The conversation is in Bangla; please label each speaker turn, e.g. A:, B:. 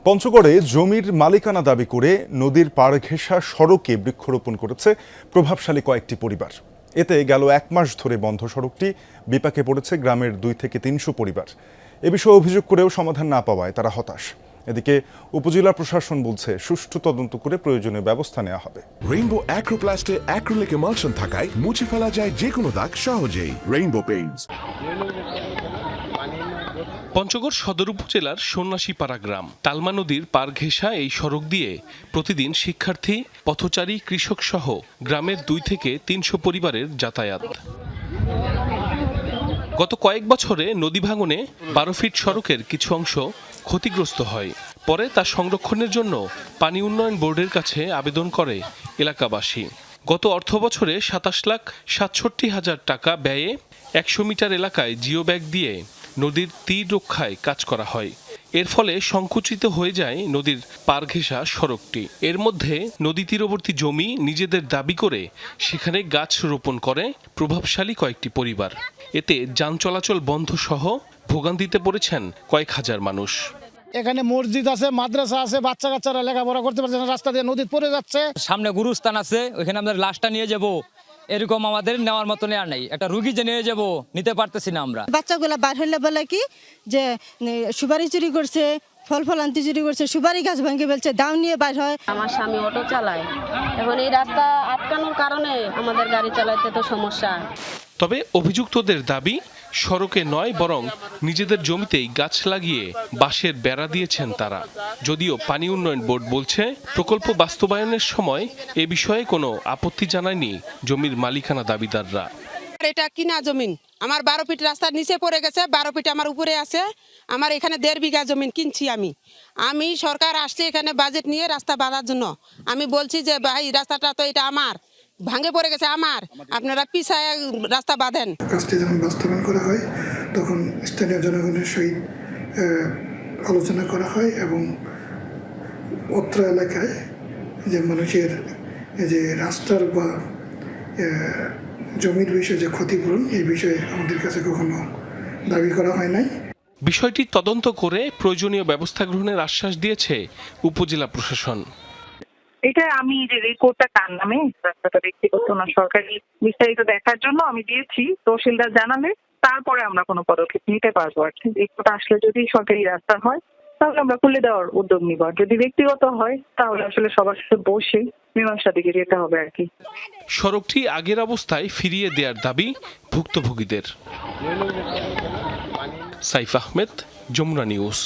A: পঞ্চগড়ে জমির মালিকানা দাবি করে নদীর পাড় ঘেঁষা সড়কে বৃক্ষরোপণ করেছে প্রভাবশালী কয়েকটি পরিবার। এতে গেল 1 মাস ধরে বন্ধ সড়কটি বিপাকে পড়েছে গ্রামের 2 থেকে 300 পরিবার। এ বিষয়ে অভিযোগ করেও সমাধান না পাওয়ায় তারা হতাশ। এদিকে উপজেলা প্রশাসন বলছে সুষ্ঠু তদন্ত করে প্রয়োজনীয় ব্যবস্থা নেওয়া হবে।
B: রেইনবো অ্যাক্রোপ্লাস্টে অ্যাক্রিলিক এমালশন থাকায় মুছে ফেলা যায় যে কোনো দাগ সহজেই। Rainbow Paints.
C: পঞ্চগড় সদর উপজেলার সন্ন্যাসীপাড়া গ্রাম তালমা নদীর পার ঘেঁষা এই সড়ক দিয়ে প্রতিদিন শিক্ষার্থী, পথচারী, কৃষক সহ গ্রামের 2 থেকে 300 পরিবারের যাতায়াত। গত কয়েক বছরে নদী ভাঙনে 12 ফিট সড়কের কিছু অংশ ক্ষতিগ্রস্ত হয়। পরে তা সংরক্ষণের জন্য পানি উন্নয়ন বোর্ডের কাছে আবেদন করে এলাকাবাসী। গত অর্থবছরে 27,67,000 টাকা ব্যয়ে 100 মিটার এলাকায় জিও ব্যাগ দিয়ে নদীর তীর রক্ষায় কাজ করা হয়। এর ফলে সংকুচিত হয়ে যায় নদীর পার ঘেঁষা সড়কটি। এর মধ্যে নদী তীরবর্তী জমি নিজেদের দাবি করে সেখানে গাছ রোপণ করে প্রভাবশালী কয়েকটি পরিবার। এতে যান চলাচল বন্ধ সহ ভোগান্তিতে পড়েছেন কয়েক হাজার মানুষ।
D: এখানে মসজিদ আছে, মাদ্রাসা আছে, বাচ্চা কাচ্চারা লেখাপড়া করতে পারছে না, রাস্তা দিয়ে নদী পড়ে যাচ্ছে।
E: সামনে গুরুস্থান আছে, ওইখানে আমাদের লাশটা নিয়ে যাব, এরকম আমাদের নেওয়ার মতো নেওয়ার নাই। একটা রুগী যে নিয়ে যাব নিতে পারতেছি না আমরা।
F: বাচ্চাগুলা বার হইলে বলে কি যে সুপারি চুরি করছে, ফল ফলান্তি চুরি করছে, সুপারি গাছ ভেঙে ফেলছে, দাও নিয়ে বাইর হয়।
G: আমার স্বামী অটো চালায়, এখন এই রাস্তা আটকানোর কারণে আমাদের গাড়ি চালাতে তো সমস্যা।
C: তবে অভিযুক্তদের দাবি সড়কে নয় বরং নিজেদের জমিতেই গাছ লাগিয়ে বাঁশের বেড়া দিয়েছেন তারা। যদিও পানি উন্নয়ন বোর্ড বলছে প্রকল্প বাস্তবায়নের সময় এ বিষয়ে কোনো আপত্তি জানায়নি জমির মালিকানা দাবিদাররা।
H: এটা কিনা জমিন, আমার 12 ফিট রাস্তার নিচে পড়ে গেছে, 12 ফিট আমার উপরে আছে। আমার এখানে 1.5 বিঘা জমিন কিনছি আমি সরকার আসছে এখানে বাজেট নিয়ে রাস্তা বাঁধার জন্য। আমি বলছি যে ভাই রাস্তাটা তো এটা আমার, ভাঙে পড়ে গেছে আমার, আপনারা পিছায় রাস্তা বাঁধেন।
I: কাজটি যখন বাস্তবায়ন করা হয় তখন স্থানীয় জনগণের সহিত আলোচনা করা হয় এবং অত্র এলাকায় যে মানুষের যে রাস্তার বা জমির বিষয়ে যে ক্ষতিপূরণ, এই বিষয়ে আমাদের কাছে কখনো দাবি করা হয় নাই।
C: বিষয়টি তদন্ত করে প্রয়োজনীয় ব্যবস্থা গ্রহণের আশ্বাস দিয়েছে উপজেলা প্রশাসন।
J: এটা আমি যে রিপোর্টটা তার নামে, রাস্তাটা ব্যক্তিগত না সরকারি, বিস্তারিত দেখার জন্য আমি দিয়েছি। তহসিলদার জানালে তারপরে আমরা কোনো পদক্ষেপ নিতে পারবো। আর কি রিপোর্ট আসলে যদি সরকারি রাস্তা হয় তাহলে আমরা খুলে দেওয়ার উদ্যোগ নিব, আর যদি ব্যক্তিগত হয় তাহলে আসলে সবার সাথে বসে মীমাংসার দিকে যেতে হবে আর কি।
C: সড়কটি আগের অবস্থায় ফিরিয়ে দেওয়ার দাবি ভুক্তভোগীদের। সাইফ আহমেদ, যমুনা নিউজ।